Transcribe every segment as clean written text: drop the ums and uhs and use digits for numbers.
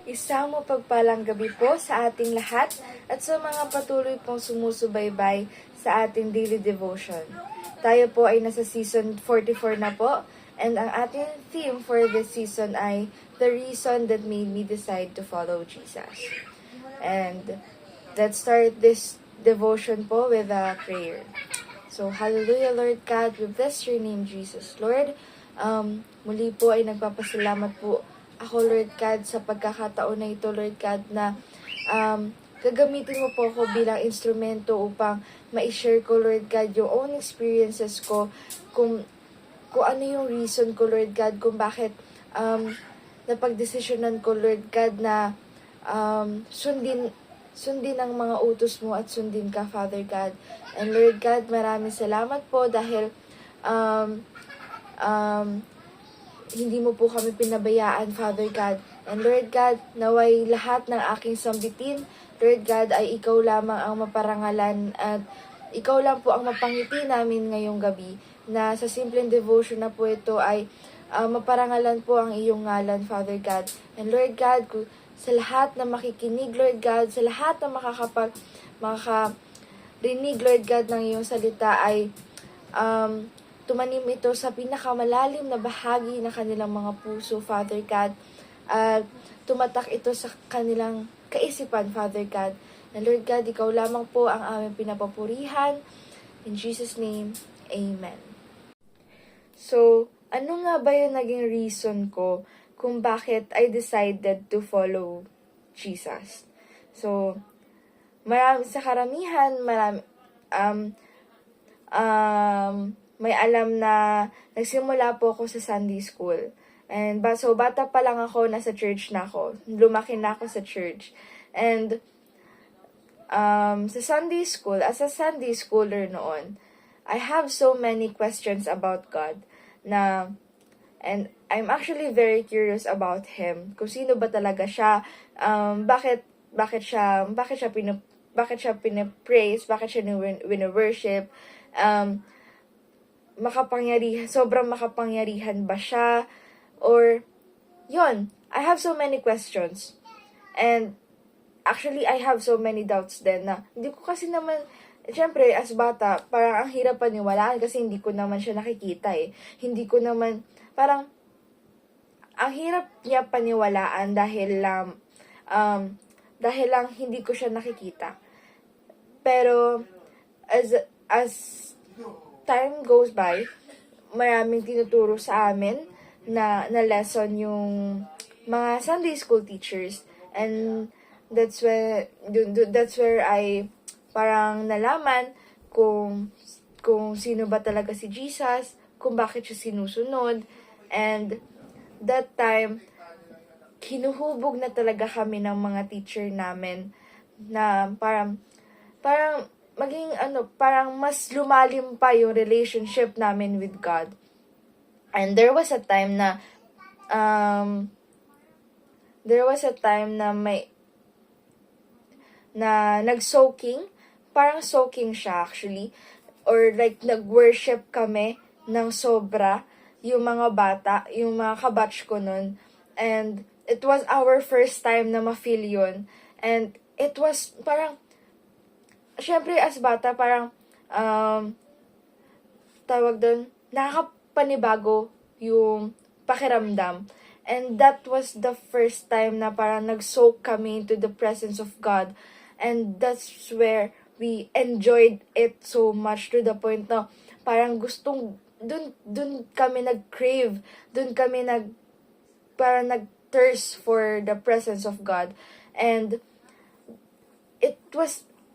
Isang mapagpalang gabi po sa ating lahat at sa mga patuloy pong sumusubaybay sa ating daily devotion. Tayo po ay nasa season 44 na po, and ang ating theme for this season ay The Reason That Made Me Decide to Follow Jesus. And let's start this devotion po with a prayer. So, hallelujah, Lord God, we bless your name, Jesus. Lord, muli po ay nagpapasalamat po ako, Lord God, sa pagkakataon na ito, Lord God, na gagamitin mo po ako bilang instrumento upang ma-share ko, Lord God, yung own experiences ko, kung ano yung reason ko, Lord God, kung bakit napagdesisyonan ko, Lord God, na sundin ang mga utos mo at sundin ka, Father God. And Lord God, maraming salamat po dahil hindi mo po kami pinabayaan, Father God. And Lord God, naway lahat ng aking sambitin, Lord God, ay ikaw lamang ang maparangalan at ikaw lang po ang mapangiti namin ngayong gabi, na sa simpleng devotion na po ito ay maparangalan po ang iyong ngalan, Father God. And Lord God, sa lahat na makikinig, Lord God, sa lahat na makakarinig, Lord God, ng iyong salita ay tumanim ito sa pinakamalalim na bahagi ng kanilang mga puso, Father God. At tumatak ito sa kanilang kaisipan, Father God. And Lord God, ikaw lamang po ang aming pinapapurihan. In Jesus' name, Amen. So, ano nga ba yung naging reason ko kung bakit I decided to follow Jesus? So, sa karamihan, may alam na nagsimula po ako sa Sunday school. And so bata pa lang ako, nasa church na ako. Lumaki na ako sa church. And sa Sunday school, as a Sunday schooler noon, I have so many questions about God and I'm actually very curious about Him. Kung sino ba talaga siya, bakit siya pinapraise, bakit siya wini-worship, sobrang makapangyarihan ba siya? Or, yon, I have so many questions. And, actually, I have so many doubts din na, hindi ko kasi naman, syempre, as bata, parang ang hirap paniwalaan kasi hindi ko naman siya nakikita eh. Hindi ko naman, parang, ang hirap niya paniwalaan dahil lang hindi ko siya nakikita. Pero, as time goes by, maraming tinuturo sa amin na lesson yung mga Sunday school teachers, and that's where I parang nalaman kung sino ba talaga si Jesus, kung bakit siya sinusunod. And that time, hinuhubog na talaga kami ng mga teacher namin na parang maging parang mas lumalim pa yung relationship namin with God. And there was a time na nag-soaking, parang soaking siya actually, or like nag-worship kami ng sobra, yung mga bata, yung mga kabatch ko nun. And it was our first time na ma-feel yun. And it was parang, syempre as bata, parang, tawag doon, nakakapanibago yung pakiramdam. And that was the first time na parang nag-soak kami into the presence of God. And that's where we enjoyed it so much, to the point na parang dun kami nag-crave, parang nag-thirst for the presence of God. And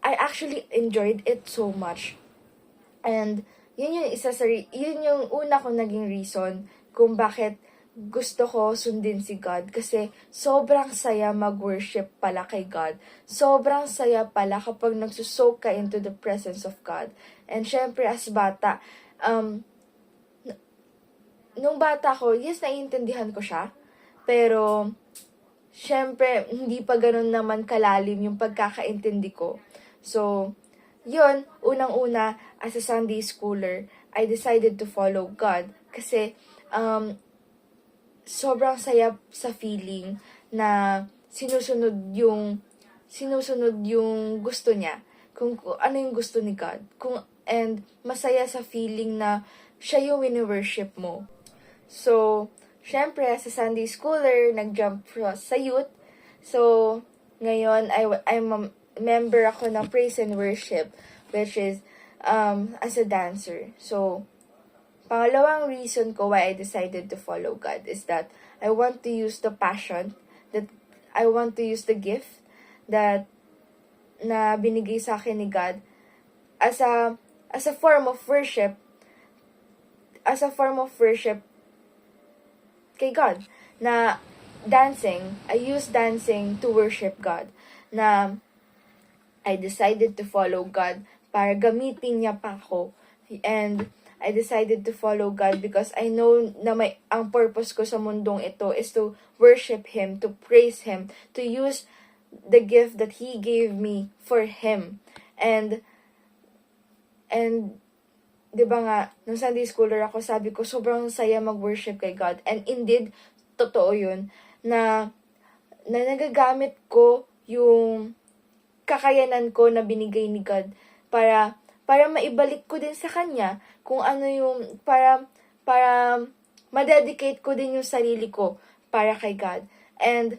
I actually enjoyed it so much. And yun yung una kong naging reason kung bakit gusto ko sundin si God. Kasi sobrang saya mag-worship pala kay God. Sobrang saya pala kapag nagsusoak ka into the presence of God. And syempre as bata, nung bata ko, yes, naiintindihan ko siya. Pero syempre, hindi pa ganun naman kalalim yung pagkakaintindi ko. So, yun, unang-una, as a Sunday schooler, I decided to follow God. Kasi, sobrang saya sa feeling na sinusunod yung gusto niya, kung ano yung gusto ni God, and masaya sa feeling na siya yung wini-worship mo. So, syempre, as a Sunday schooler, nag-jump sa youth. So, ngayon, I'm a member ako ng praise and worship, which is as a dancer. So, pangalawang reason ko why I decided to follow God is that I want to use the passion, that I want to use the gift that na binigay sa akin ni God as a form of worship, kay God, na dancing. I use dancing to worship God, na I decided to follow God para gamitin niya pa ako. And I decided to follow God because I know na ang purpose ko sa mundong ito is to worship Him, to praise Him, to use the gift that He gave me for Him. And 'di ba nga, nung Sunday schooler ako, sabi ko, sobrang saya mag-worship kay God. And indeed, totoo yun, na nagagamit ko yung kakayanan ko na binigay ni God para maibalik ko din sa Kanya kung ano yung, para ma-dedicate ko din yung sarili ko para kay God. And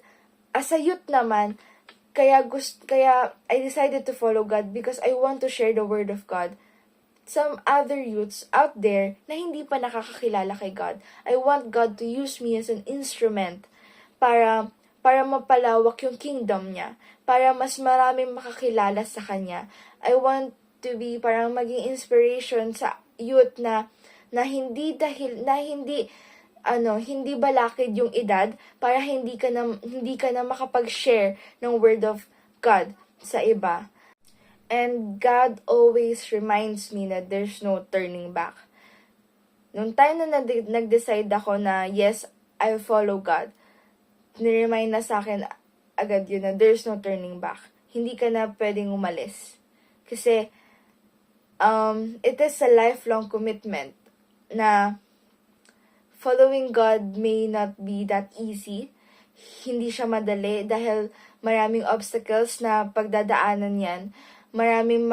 as a youth naman, kaya I decided to follow God because I want to share the word of God some other youths out there na hindi pa nakakakilala kay God. I want God to use me as an instrument para mapalawak yung kingdom niya, para mas maraming makakilala sa Kanya. I want to be parang maging inspiration sa youth na hindi balakid yung edad para hindi ka na makapag-share ng word of God sa iba. And God always reminds me that there's no turning back. Nung time na nag-decide ako na yes, I follow God, niremind na sa akin agad yun na there's no turning back. Hindi ka na pwedeng umalis. Kasi it is a lifelong commitment na following God may not be that easy. Hindi siya madali dahil maraming obstacles na pagdadaanan yan. Maraming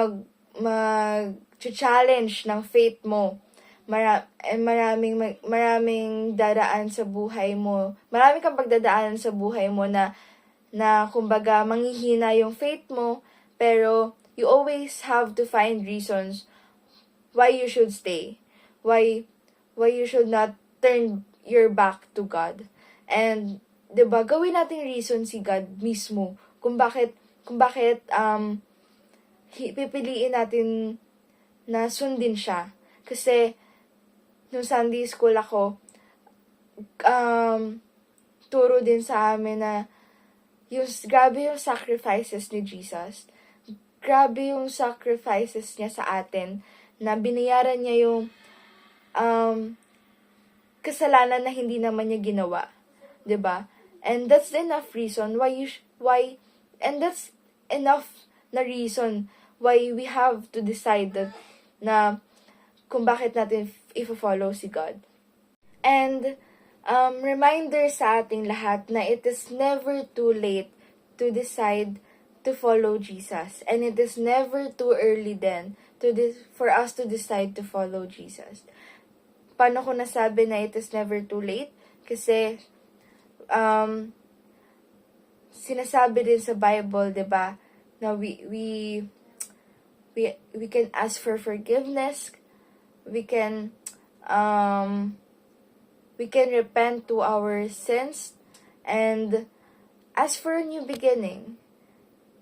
mag-challenge ng faith mo. Maraming dadaan sa buhay mo. Maraming kang pagdadaanan sa buhay mo na kumbaga manghihina yung faith mo, pero you always have to find reasons why you should stay. Why you should not turn your back to God. And 'di ba, gawin nating reason si God mismo kung bakit pipiliin natin na sundin siya. Kasi, nung Sunday school ako, turo din sa amin na grabe yung sacrifices ni Jesus. Grabe yung sacrifices niya sa atin, na binayaran niya yung kasalanan na hindi naman niya ginawa. 'Di ba? And that's enough reason and that's enough na reason why we have to decide that na kung bakit natin i-follow si God. And reminder sa ating lahat na it is never too late to decide to follow Jesus. And it is never too early then for us to decide to follow Jesus. Paano ko nasabi na it is never too late? Kasi sinasabi din sa Bible, 'di ba, na we can ask for forgiveness, we can repent to our sins, and ask for a new beginning.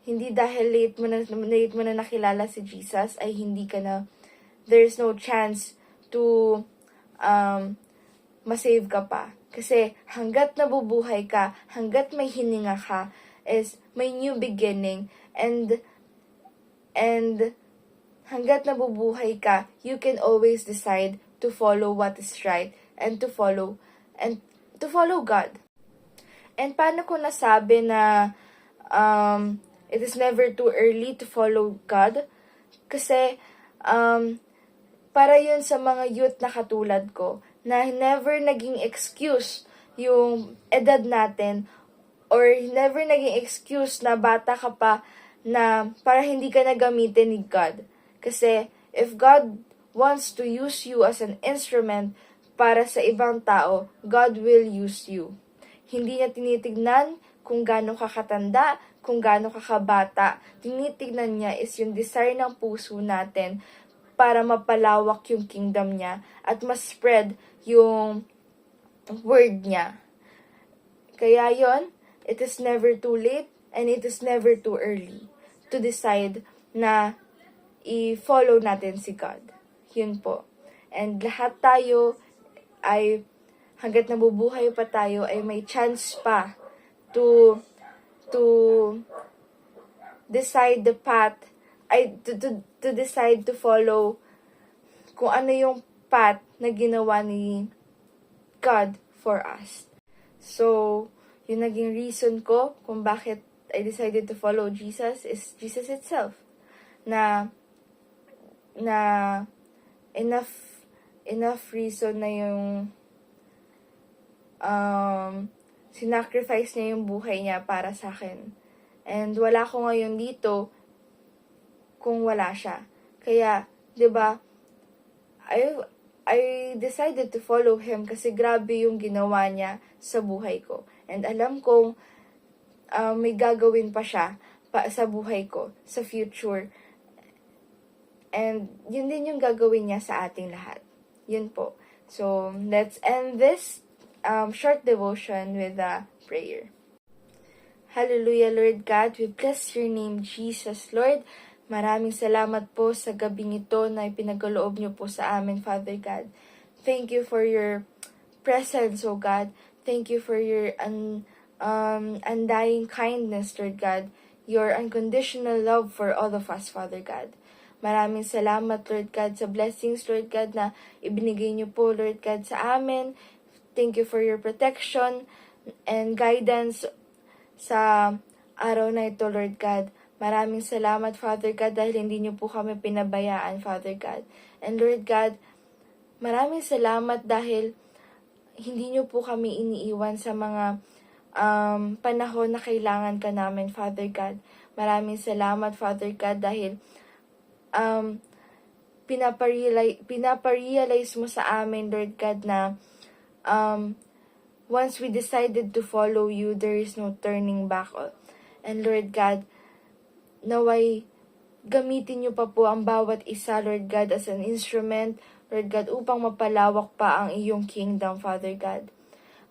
Hindi dahil late mo na nakilala si Jesus ay there's no chance to masave ka pa. Kasi hanggat nabubuhay ka, hanggat may hininga ka, is may new beginning, and hanggat nabubuhay ka, you can always decide to follow what is right and to follow God. And paano ko nasabi na it is never too early to follow God? Kasi para yun sa mga youth na katulad ko, na never naging excuse yung edad natin or never naging excuse na bata ka pa na para hindi ka na gamitin ni God. Kasi if God wants to use you as an instrument para sa ibang tao, God will use you. Hindi niya tinitignan kung gaano ka katanda, kung gaano ka kabata. Tinitignan niya is yung desire ng puso natin para mapalawak yung kingdom niya at mas spread yung word niya. Kaya yon, it is never too late and it is never too early to decide na i-follow natin si God. Yun po. And lahat tayo ay, hanggat nabubuhay pa tayo, ay may chance pa to decide the path, to decide to follow kung ano yung path na ginawa ni God for us. So, yung naging reason ko kung bakit I decided to follow Jesus is Jesus itself. Na enough reason na yung sinacrifice niya yung buhay niya para sa akin. And wala ko ngayon dito kung wala siya. Kaya, 'di ba? I decided to follow him kasi grabe yung ginawa niya sa buhay ko. And alam kong may gagawin pa siya sa buhay ko, sa future. And yun din yung gagawin niya sa ating lahat. Yun po. So, let's end this short devotion with a prayer. Hallelujah, Lord God. We bless your name, Jesus, Lord. Maraming salamat po sa gabing ito na ipinagaloob niyo po sa amin, Father God. Thank you for your presence, O God. Thank you for your undying kindness, Lord God. Your unconditional love for all of us, Father God. Maraming salamat, Lord God, sa blessings, Lord God, na ibinigay niyo po, Lord God, sa amin. Thank you for your protection and guidance sa araw na ito, Lord God. Maraming salamat, Father God, dahil hindi niyo po kami pinabayaan, Father God. And Lord God, maraming salamat dahil hindi niyo po kami iniiwan sa mga panahon na kailangan ka namin, Father God. Maraming salamat, Father God, dahil pinaparealize mo sa amin, Lord God, na once we decided to follow you, there is no turning back. And Lord God, naway gamitin niyo pa po ang bawat isa, Lord God, as an instrument, Lord God, upang mapalawak pa ang iyong kingdom, Father God.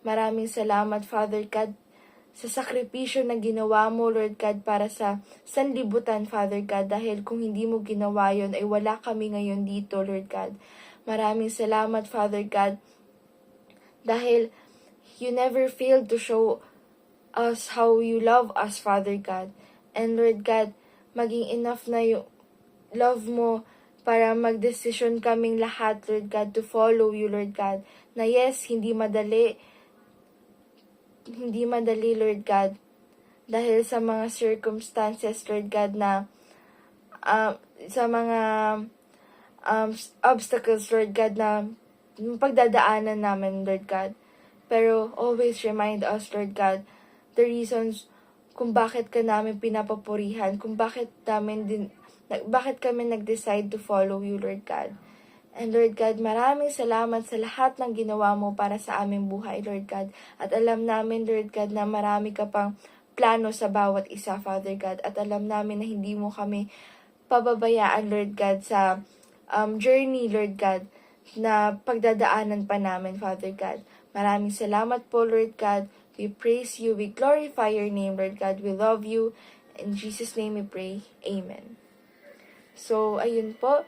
Maraming salamat, Father God, sa sakripisyo na ginawa mo, Lord God, para sa sanlibutan, Father God, dahil kung hindi mo ginawa yon ay wala kami ngayon dito, Lord God. Maraming salamat, Father God, dahil you never failed to show us how you love us, Father God. And Lord God, maging enough na yung love mo para magdesisyon kaming lahat, Lord God, to follow you, Lord God. Na yes, hindi madali, Lord God, dahil sa mga circumstances, Lord God, na sa mga obstacles, Lord God, na pagdadaanan namin, Lord God. Pero always remind us, Lord God, the reasons kung bakit ka namin pinapapurihan, kung bakit kami nag-decide to follow you, Lord God. And Lord God, maraming salamat sa lahat ng ginawa mo para sa aming buhay, Lord God. At alam namin, Lord God, na marami ka pang plano sa bawat isa, Father God. At alam namin na hindi mo kami pababayaan, Lord God, sa journey, Lord God, na pagdadaanan pa namin, Father God. Maraming salamat po, Lord God. We praise you. We glorify your name, Lord God. We love you. In Jesus' name we pray. Amen. So, ayun po.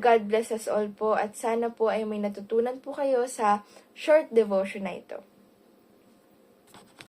God bless us all po. At sana po ay may natutunan po kayo sa short devotion na ito.